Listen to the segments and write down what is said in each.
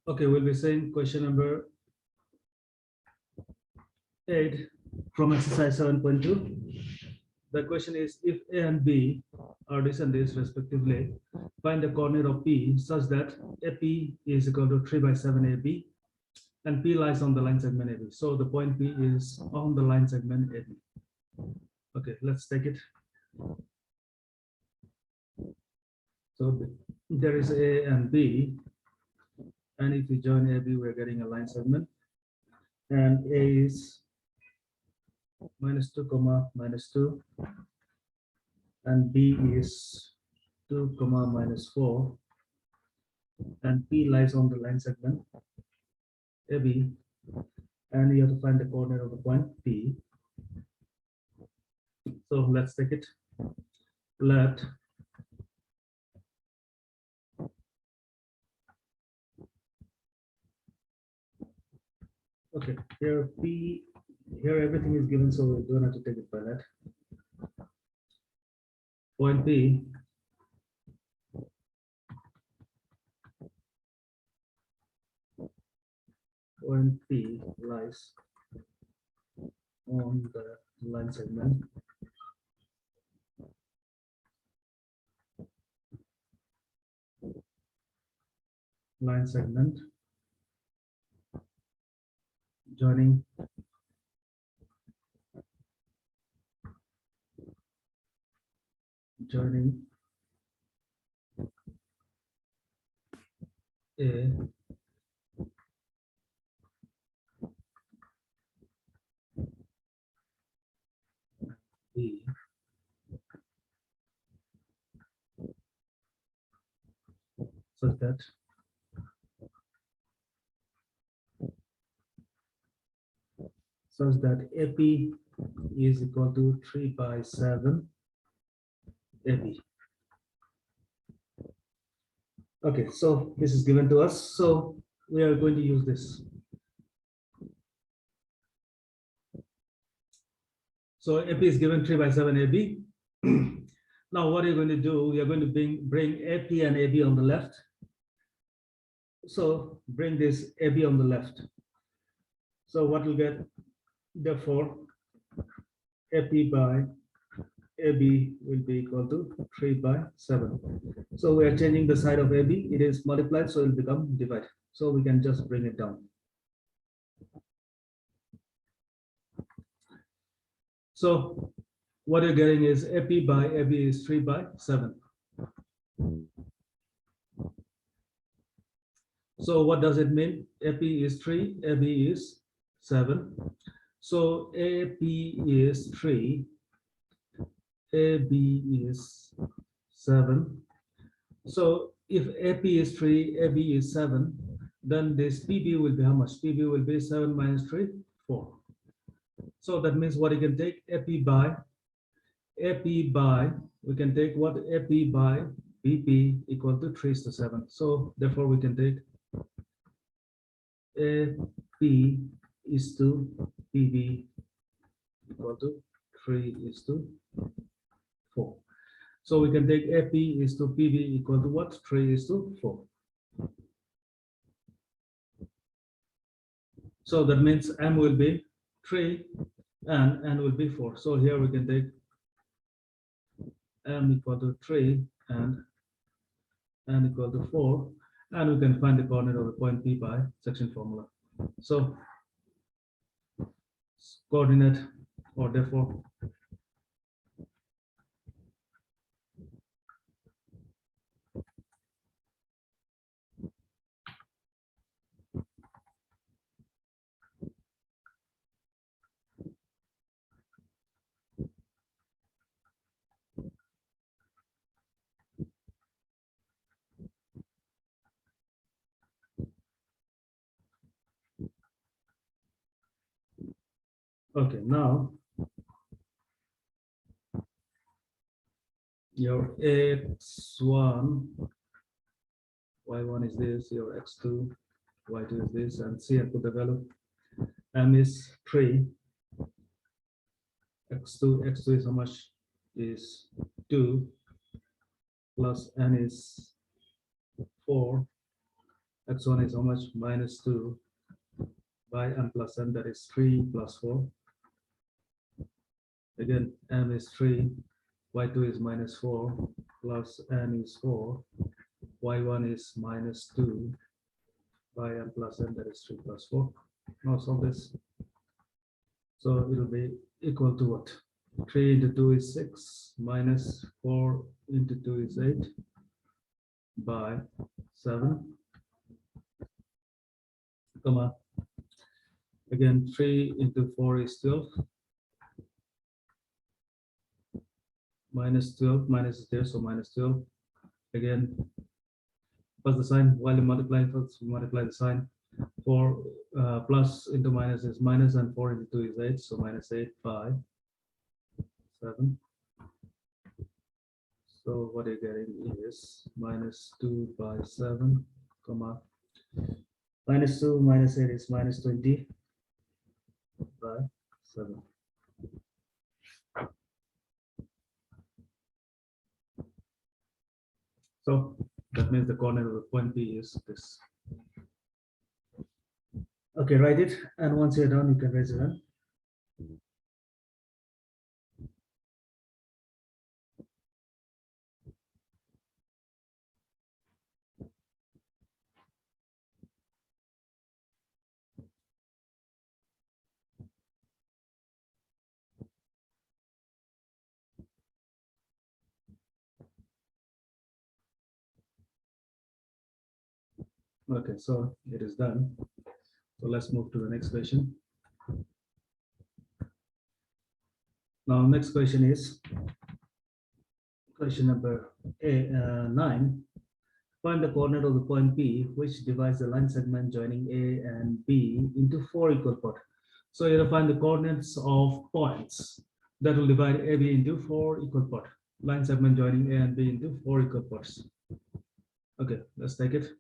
Okay, we'll be saying question number 8 from exercise 7.2. The question is, if A and B are this and this respectively, find the coordinate of P such that AP is equal to 3 by 7 AB and P lies on the line segment AB. So the point P is on the line segment AB. Okay, let's take it. So there is A and B, and if we join AB, we're getting a line segment, and A is -2, -2, and B is 2, -4, and P lies on the line segment AB, and you have to find the coordinate of the point P. So let's take it. Let okay, here P, here everything is given, so we don't have to take it by that. Point P lies on the line segment joining A B such that AP is equal to 3 by 7 AB. Okay, so this is given to us, so we are going to use this. So AP is given 3 by 7 AB. Now what are you going to do? We are going to bring AP and AB on the left. So bring this AB on the left. So what we'll get, therefore, AP by AB will be equal to 3 by 7. So we are changing the side of AB. It is multiplied, so it will become divided. So we can just bring it down. So what you're getting is AP by AB is 3 by 7. So what does it mean? AP is 3, AB is 7. So AP is 3, AB is 7. So if AP is 3, AB is 7, then this PB will be how much? PB will be 7 minus 3, 4. So that means what you can take AP by, we can take what AP by BP equal to 3 to 7. So therefore we can take AP is to PB equal to 3 is to 4. So we can take AP is to PB equal to what? 3 is to 4. So that means M will be 3 and N will be 4. So here we can take M equal to 3 and N equal to 4. And we can find the coordinate of the point P by section formula. So coordinate, or therefore okay, now your x1, y1 is this, your x2, y2 is this, and C I put the value. M is 3, x2 is how much? Is 2, plus N is 4, x1 is how much? Minus 2 by m plus n, that is 3 plus 4. Again, m is 3, y2 is minus 4, plus n is 4, y1 is minus 2 by m plus n, that is 3 plus 4. Now solve this. So it will be equal to what? 3 into 2 is 6, minus 4 into 2 is 8 by 7, comma, again 3 into 4 is 12, minus 12, minus is there, so minus 12. Again, plus the sign, while you multiply, first multiply the sign. 4 plus into minus is minus, and 4 into 2 is 8, so minus 8 by 7. So what you're getting is minus 2 by 7, comma, minus 2 minus 8 is minus 20 by 7. So that means the coordinate of the point P is this. Okay, write it, and once you're done, you can raise your hand. Okay, so it is done. So let's move to the next question. Now, next question is question number 9. Find the coordinate of the point P, which divides the line segment joining A and B into 4 equal parts. So you have to find the coordinates of points that will divide AB into 4 equal parts. Line segment joining A and B into 4 equal parts. Okay, let's take it.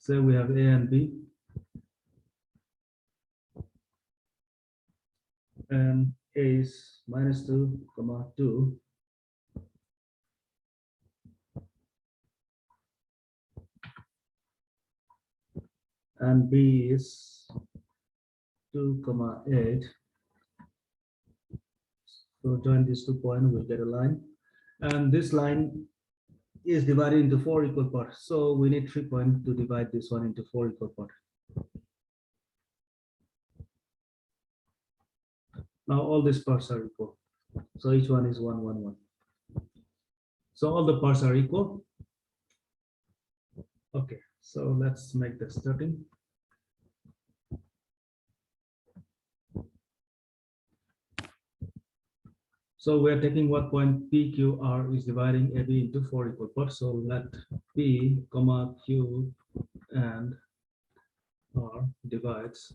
Say we have A and B, and A is minus 2, comma 2. And B is 2, comma 8. So join these 2 points, we'll get a line. And this line is divided into 4 equal parts. So we need 3 points to divide this one into 4 equal parts. Now all these parts are equal. So each one is 1, 1, 1. So all the parts are equal. Okay, so let's make the starting. So we're taking what point PQR is dividing AB into 4 equal parts. So let P, comma Q and R divides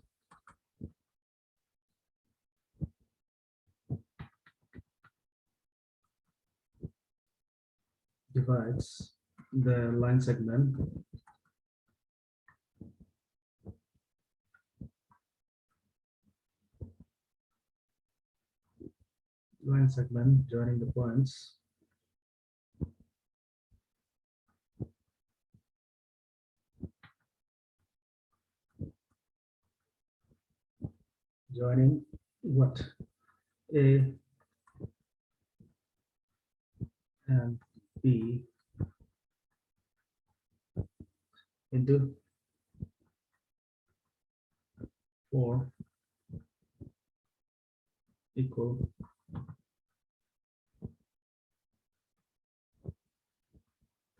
the line segment joining the points joining what? A and B into 4 equal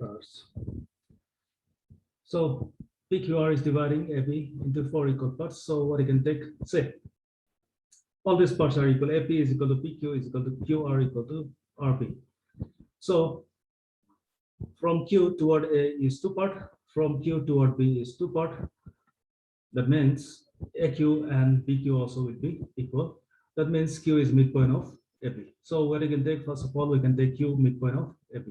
parts. So PQR is dividing AB into 4 equal parts. So what you can take, say, all these parts are equal. AP is equal to PQ is equal to QR equal to RP. So from Q toward A is 2 parts. From Q toward B is 2 parts. That means AQ and PQ also will be equal. That means Q is midpoint of AP. So what you can take, first of all, we can take Q midpoint of AP.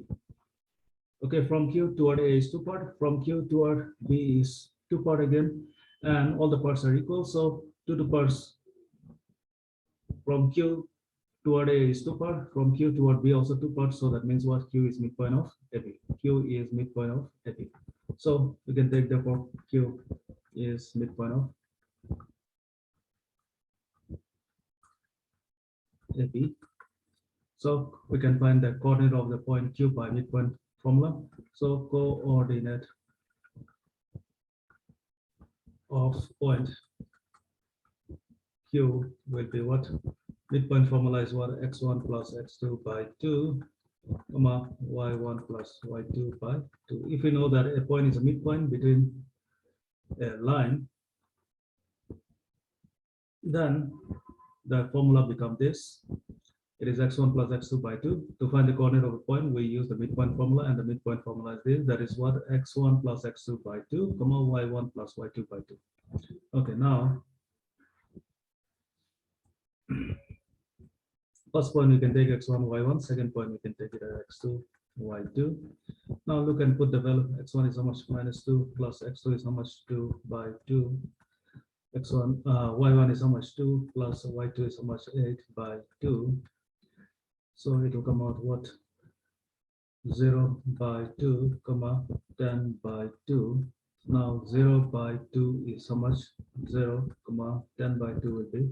Okay, from Q toward A is 2 parts. From Q toward B is 2 parts again. And all the parts are equal. So 2 parts from Q toward A is 2 parts. From Q toward B also 2 parts. So that means what? Q is midpoint of AP. Q is midpoint of AP. So we can take therefore Q is midpoint of AP. So we can find the coordinate of the point Q by midpoint formula. So coordinate of point Q will be what? Midpoint formula is what? X1 plus X2 by 2, comma, Y1 plus Y2 by 2. If we know that a point is a midpoint between a line, then the formula becomes this. It is X1 plus X2 by 2. To find the coordinate of a point, we use the midpoint formula, and the midpoint formula is this. That is what? X1 plus X2 by 2, comma, Y1 plus Y2 by 2. Okay, now first point we can take X1, Y1. Second point we can take it as X2, Y2. Now look and put the value. X1 is how much? Minus 2 plus X2 is how much? 2 by 2. X1, Y1 is how much? 2 plus Y2 is how much? 8 by 2. So it will come out what? 0 by 2, comma, 10 by 2. Now 0 by 2 is how much? 0, comma, 10 by 2 will be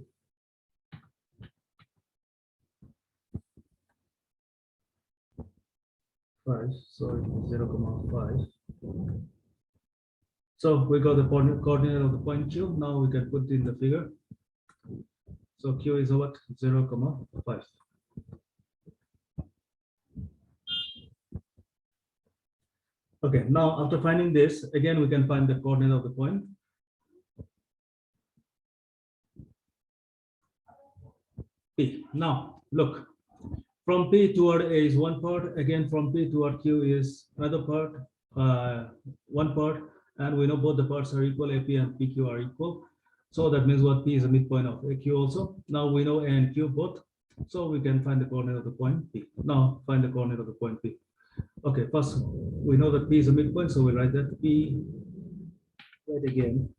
5. So it is 0, comma, 5. So we got the coordinate of the point Q. Now we can put in the figure. So Q is what? 0, comma, 5. Okay, now after finding this, again we can find the coordinate of the point. P. Now look, from P toward A is one part. Again, from P toward Q is another part, one part, and we know both the parts are equal. AP and PQ are equal. So that means what? P is a midpoint of AQ also. Now we know A and Q both, so we can find the coordinate of the point P. Now find the coordinate of the point P. Okay, first we know that P is a midpoint, so we write that P. Right again.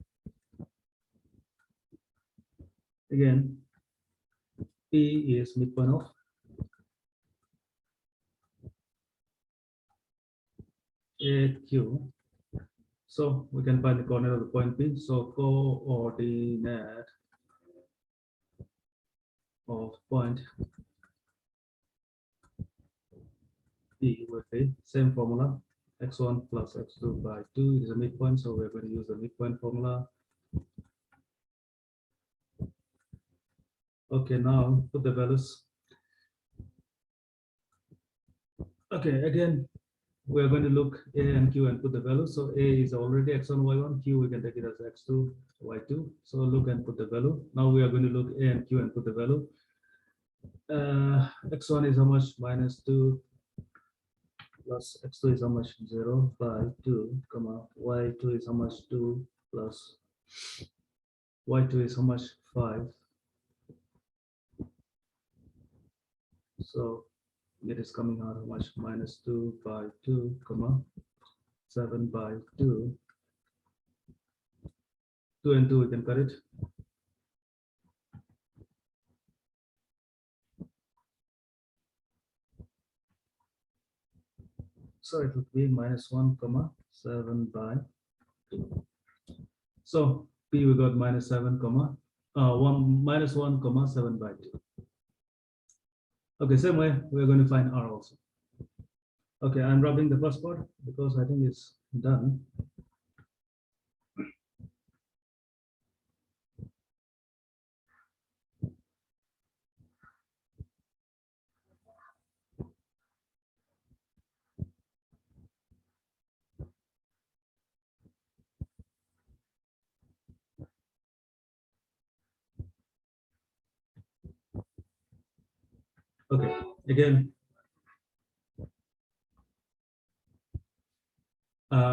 Again, P is midpoint of AQ. So we can find the coordinate of the point P. So coordinate of point P will be same formula, X1 plus X2 by 2 is a midpoint, so we're going to use the midpoint formula. Okay, now put the values. Okay, again, we're going to look A and Q and put the values. So A is already X1, Y1, Q we can take it as X2, Y2. So look and put the value. Now we are going to look A and Q and put the value. X1 is how much? Minus 2 plus X2 is how much? 0 by 2, comma, Y2 is how much? 2 plus Y2 is how much? 5. So it is coming out how much? Minus 2 by 2, comma, 7 by 2. 2 and 2 we can cut it. So it would be minus 1, comma, 7 by 2. So P we got minus 7, comma, 1, comma, 7 by 2. Okay, same way we're going to find R also. Okay, I'm rubbing the first part because I think it's done. Okay, again,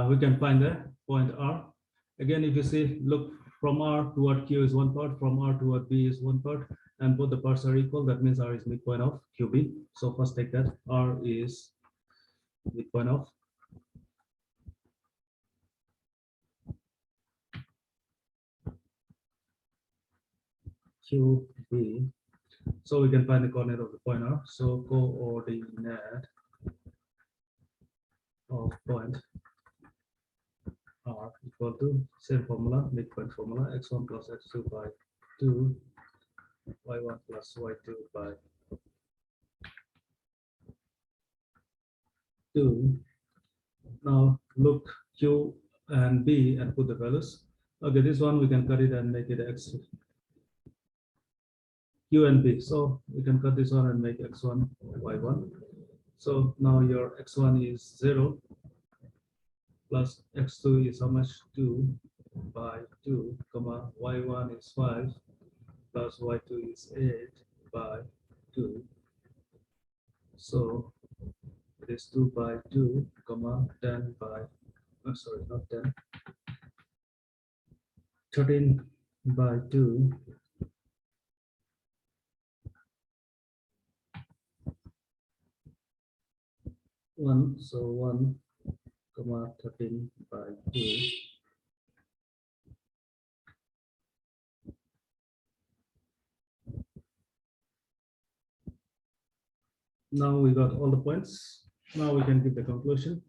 we can find the point R. Again, if you see, look, from R toward Q is one part, from R toward B is one part, and both the parts are equal. That means R is midpoint of QB. So first take that. R is midpoint of QB. So we can find the coordinate of the point R. So coordinate of point R equal to same formula, midpoint formula, x1 plus x2 by 2, y1 plus y2 by 2. Now look Q and B and put the values. Okay, this one we can cut it and make it x Q and B. So we can cut this one and make x1 y1. So now your x1 is 0 plus x2 is how much? 2 by 2, comma y1 is 5 plus y2 is 8 by 2. So it is 2 by 2, comma 10 by, oh, sorry, not 10, 13 by 2. 1, so 1, comma 13 by 2. Now we got all the points. Now we can give the conclusion.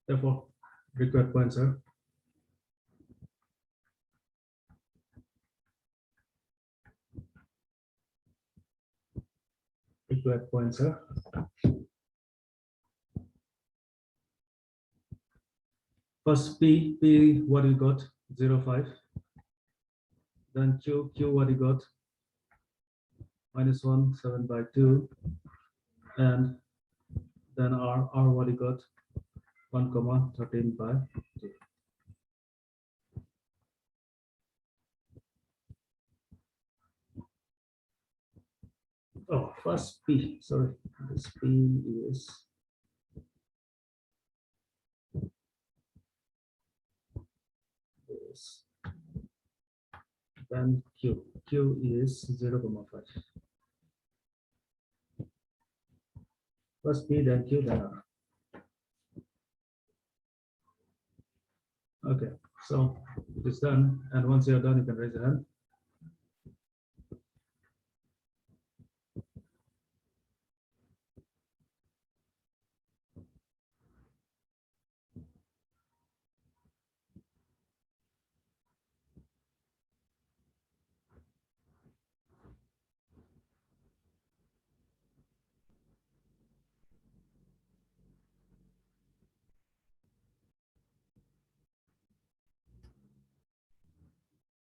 Therefore, required points are first P what you got 0, 5. Then Q what you got -1, 7 by 2, and then R what you got 1, comma 13 by 2. Oh, first P, sorry, this P is this. Then Q is 0, 5. First P, then Q, then R. Okay, so it is done, and once you are done, you can raise your hand.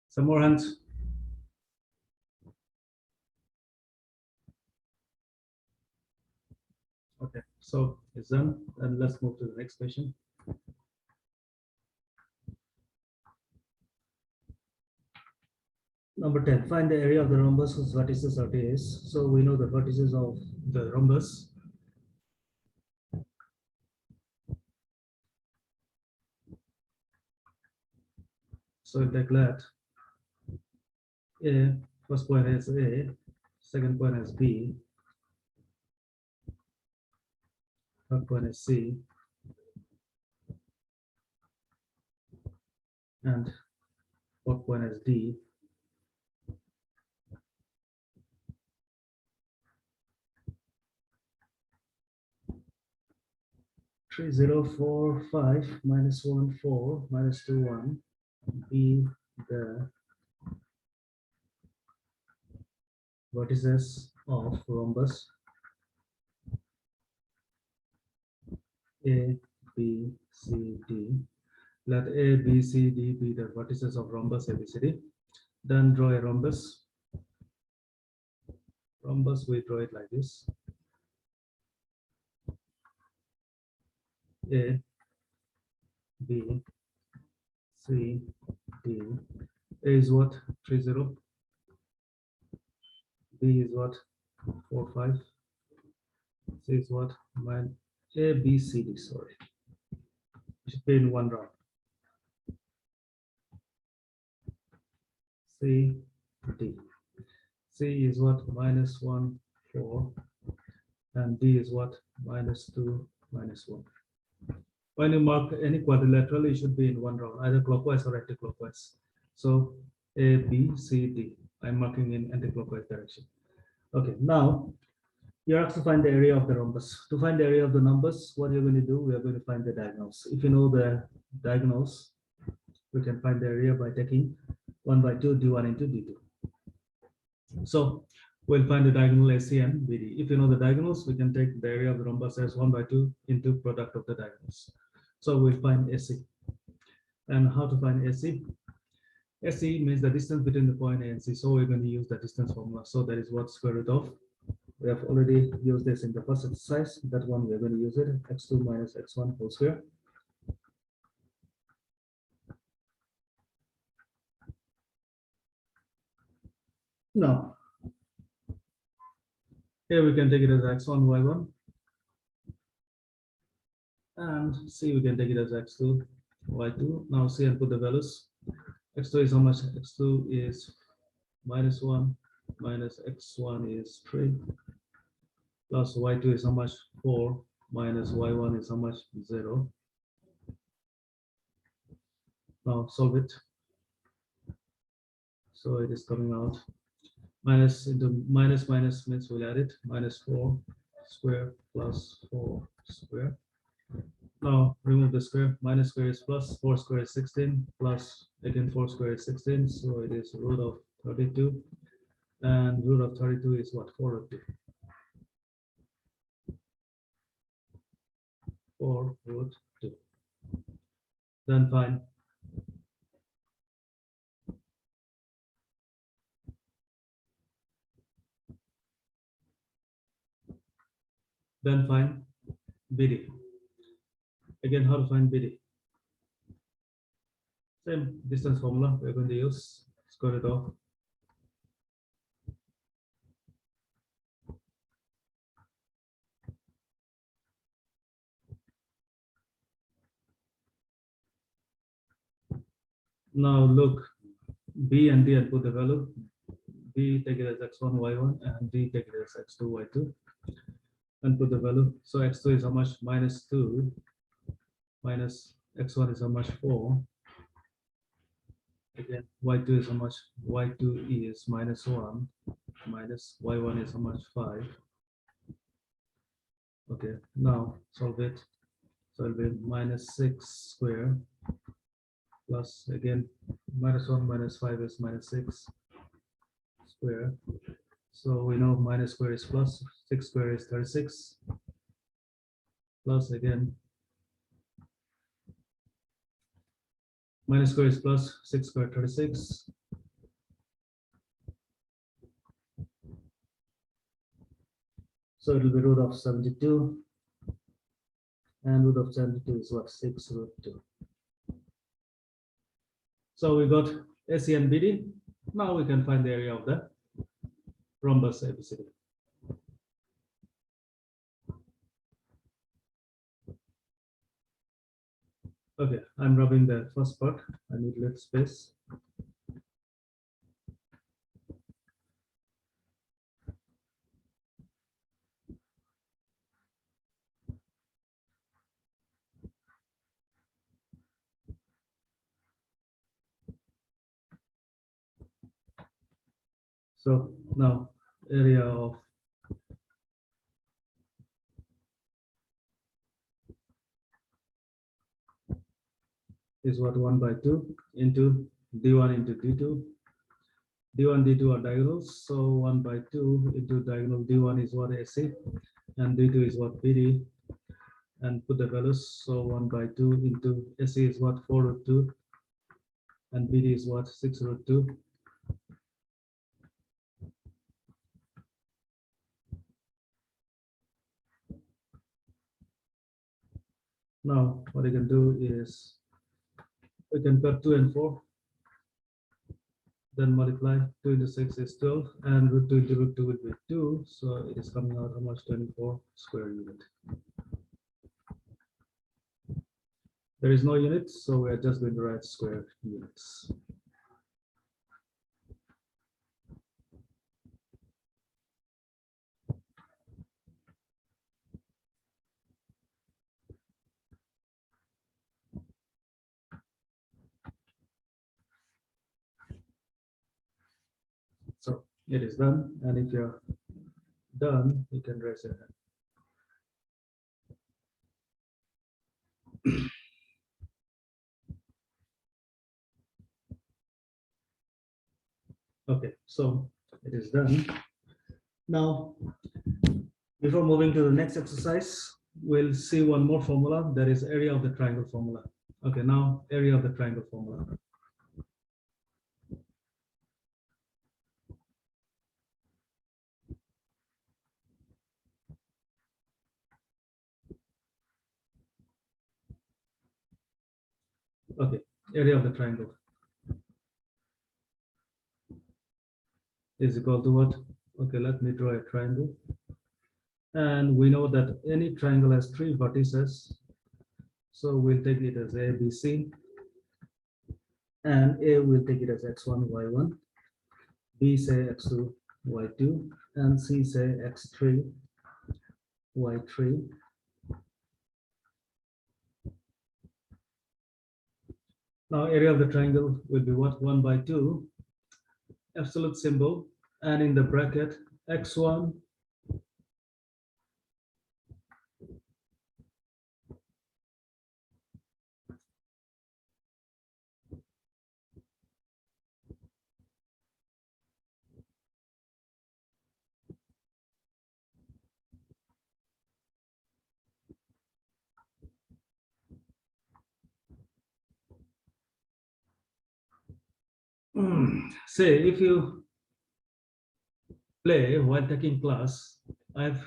Some more hands. Okay, so it's done, and let's move to the next question. Number 10, find the area of the rhombus whose vertices are days. So we know the vertices of the rhombus. So if they let A, first point is A, second point is B, third point is C, and fourth point is D. Three, 0, 4, 5, minus 1, 4, minus 2, 1, be the vertices of rhombus A, B, C, D. Let A, B, C, D be the vertices of rhombus A, B, C, D. Then draw a rhombus. Rhombus, we draw it like this. A, B, C, D. A is what? 3, 0. B is what? 4, 5. C is what? A, B, C, D. Sorry. We should pay in one round. C, D. C is what? -1, 4. And D is what? -2, -1. When you mark any quadrilateral, it should be in one round, either clockwise or anti-clockwise. So A, B, C, D. I'm marking in anti-clockwise direction. Okay, now you have to find the area of the rhombus. To find the area of the numbers, what you're going to do, we are going to find the diagonals. If you know the diagonals, we can find the area by taking 1 by 2 d1 into d2. So we'll find the diagonal AC and BD. If you know the diagonals, we can take the area of the rhombus as 1 by 2 into product of the diagonals. So we'll find AC. And how to find AC? AC means the distance between the point A and C. So we're going to use the distance formula. So that is what square root of. We have already used this in the first exercise. That one we're going to use it, x2 minus x1 whole square. Now, here we can take it as x1, y1. And C we can take it as x2, y2. Now C and put the values. X2 is how much? X2 is minus 1, minus x1 is 3, plus y2 is how much? 4, minus y1 is how much? 0. Now solve it. So it is coming out minus into minus minus means we'll add it, minus 4 square plus 4 square. Now remove the square, minus square is plus, 4 square is 16, plus again 4 square is 16, so it is root of 32, and root of 32 is what? 4 root 2. 4 root 2. Then find BD. Again, how to find BD? Same distance formula we're going to use, square root of. Now look, B and D and put the value. B take it as x1, y1, and D take it as x2, y2, and put the value. So x2 is how much? Minus 2, minus x1 is how much? 4. Again, y2 is how much? Y2 is minus 1, minus y1 is how much? 5. Okay, now solve it. So it'll be minus 6 square plus again minus 1 minus 5 is minus 6 square. So we know minus square is plus, 6 square is 36, plus again minus square is plus, 6 square 36. So it will be root of 72, and root of 72 is what? 6 root 2. So we got AC and BD. Now we can find the area of the rhombus ABCD. Okay, I'm rubbing the first part. I need less space. So now area of is what? 1 by 2 into d1 into d2. d1, d2 are diagonals, so 1 by 2 into diagonal d1 is what? AC, and d2 is what? BD, and put the values. So 1 by 2 into AC is what? 4 root 2, and BD is what? 6 root 2. Now what you can do is we can cut 2 and 4, then multiply. 2 into 6 is 12, and root 2 into root 2 will be 2, so it is coming out how much? 24 square unit. There is no units, so we are just going to write square units. So it is done, and if you're done, you can raise your hand. Okay, so it is done. Now, before moving to the next exercise, we'll see one more formula, that is area of the triangle formula. Okay, now area of the triangle formula. Okay, area of the triangle is equal to what? Okay, let me draw a triangle. And we know that any triangle has three vertices. So we'll take it as A, B, C. And A will take it as x1, y1. B say x2, y2. And C say x3, y3. Now area of the triangle will be what? 1 by 2, absolute symbol, and in the bracket x1 say if you play while taking class, I've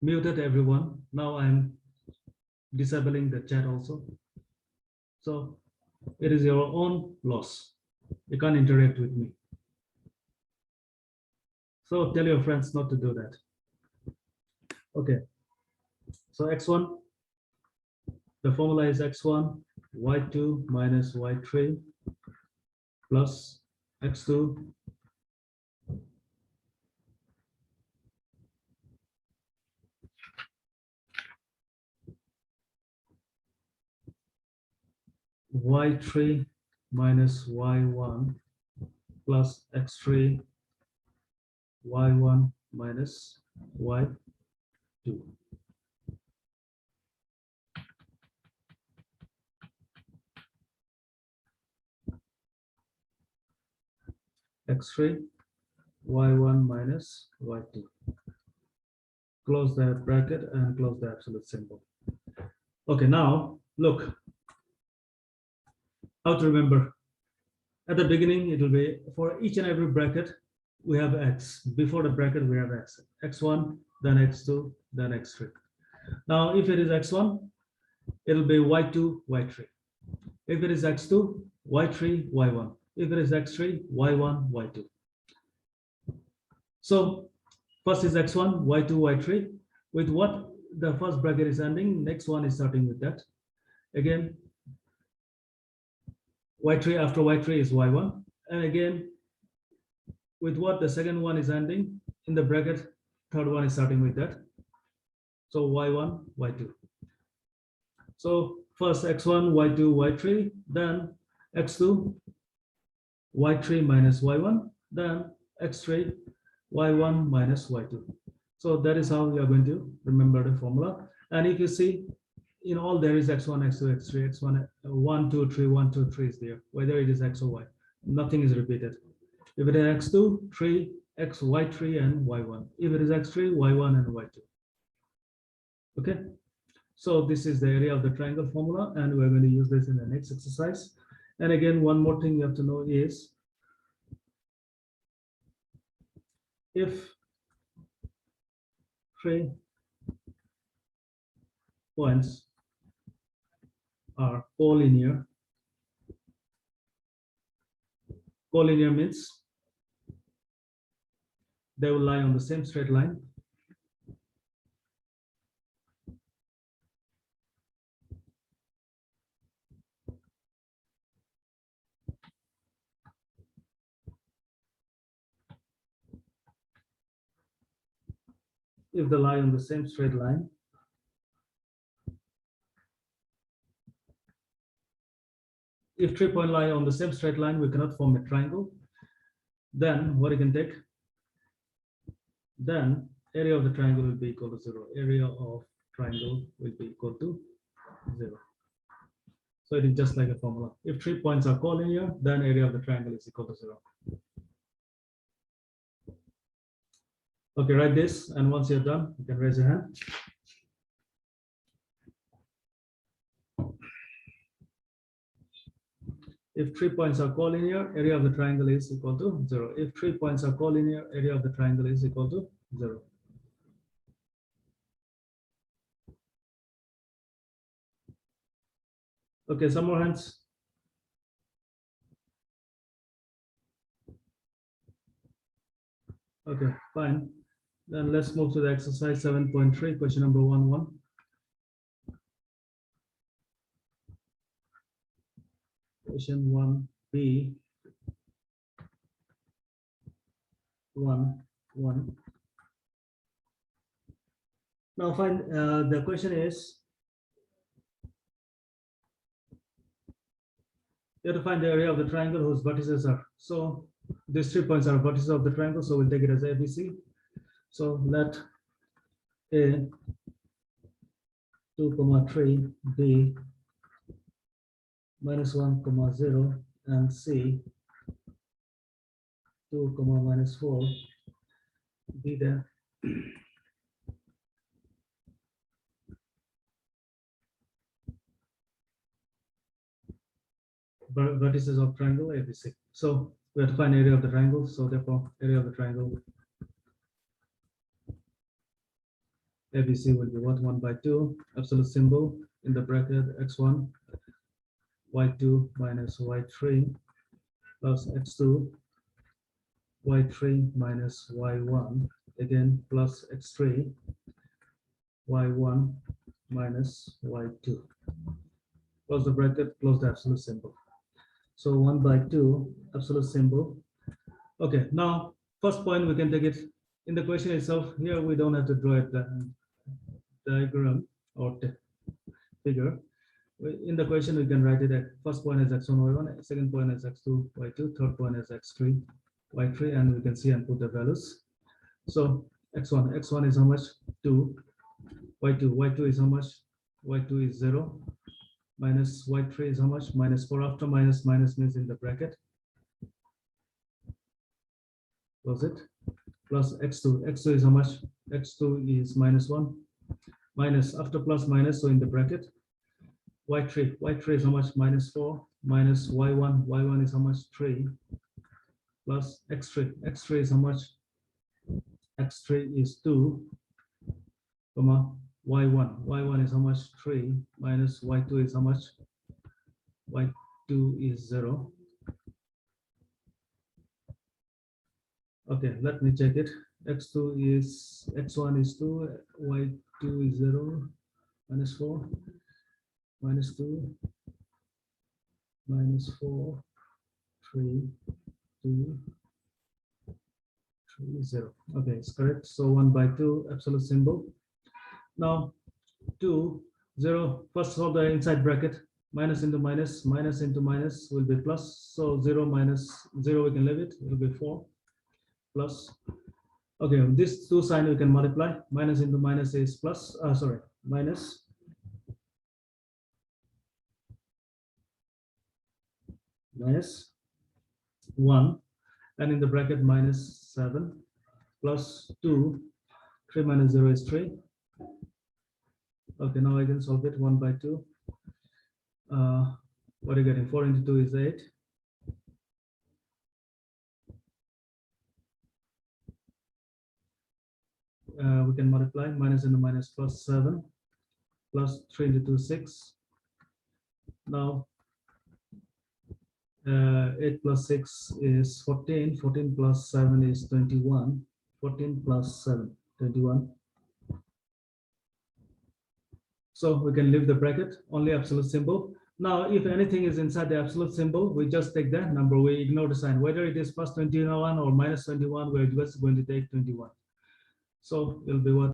muted everyone. Now I'm disabling the chat also. So it is your own loss. You can't interact with me. So tell your friends not to do that. Okay. So x1, the formula is x1, y2 minus y3 plus x2 y3 minus y1 plus x3 y1 minus y2. x3 y1 minus y2. Close that bracket and close the absolute symbol. Okay, now look how to remember. At the beginning, it will be for each and every bracket, we have x. Before the bracket, we have x. x1, then x2, then x3. Now, if it is x1, it'll be y2, y3. If it is x2, y3, y1. If it is x3, y1, y2. So first is x1, y2, y3. With what the first bracket is ending, next one is starting with that. Again, y3 after y3 is y1. And again, with what the second one is ending, in the bracket, third one is starting with that. So y1, y2. So first x1, y2, y3, then x2, y3 minus y1, then x3, y1 minus y2. So that is how we are going to remember the formula. And if you see, in all there is x1, x2, x3, x1, 1, 2, 3, 1, 2, 3 is there, whether it is x or y. Nothing is repeated. If it is x2, 3, x, y3, and y1. If it is x3, y1, and y2. Okay. So this is the area of the triangle formula, and we're going to use this in the next exercise. And again, one more thing you have to know is, if 3 points are collinear, collinear means they will lie on the same straight line. If they lie on the same straight line, if 3 points lie on the same straight line, we cannot form a triangle. Then what you can take? then area of the triangle will be equal to 0. Area of triangle will be equal to 0. So it is just like a formula. If 3 points are collinear, then area of the triangle is equal to 0. Okay, write this, and once you're done, you can raise your hand. If 3 points are collinear, area of the triangle is equal to 0. If 3 points are collinear, area of the triangle is equal to 0. Okay, some more hands. Okay, fine. Then let's move to the exercise 7.3, question number 1.1. Question 1B 1.1. Now find the question is, you have to find the area of the triangle whose vertices are. So these 3 points are vertices of the triangle, so we'll take it as ABC. So let A 2, 3, B -1, 0, and C 2, -4 be there. Vertices of triangle ABC. So we have to find area of the triangle. So therefore, area of the triangle ABC will be what? 1/2, absolute symbol in the bracket x1, y2 minus y3 plus x2, y3 minus y1, again plus x3, y1 minus y2. Close the bracket, close the absolute symbol. So 1/2 absolute symbol. Okay, now first point we can take it in the question itself. Here we don't have to draw it diagram or figure. In the question we can write it at first point is x1 y1, second point is x2 y2, third point is x3 y3, and we can see and put the values. So x1 is how much? 2. y2 is how much? y2 is 0. Minus y3 is how much? -4. After minus means in the bracket. Close it. Plus x2 is how much? x2 is -1. Minus after plus minus, so in the bracket. y3 is how much? -4 minus y1 is how much? 3 plus x3 is how much? x3 is 2 comma y1 is how much? 3 minus y2 is how much? y2 is 0. Okay, let me check it. x1 is 2, y2 is 0, -4 -2 -4 3 2 3 0. Okay, it's correct. So 1/2 absolute symbol. Now 2 0, first solve the inside bracket. Minus into minus will be plus. So 0 minus 0 we can leave it. It will be 4 plus. Okay, this two sign we can multiply. Minus into minus is plus. Minus. Minus 1, and in the bracket -7 plus 2. 3 minus 0 is 3. Okay, now I can solve it. 1/2. What are you getting? 4 into 2 is 8. We can multiply. Minus into minus plus 7 plus 3 into 2 6. Now 8 plus 6 is 14. 14 plus 7 is 21. 14 plus 7, 21. So we can leave the bracket, only absolute symbol. Now, if anything is inside the absolute symbol, we just take the number, we ignore the sign. Whether it is plus 21 or -21, we're just going to take 21. So it'll be what?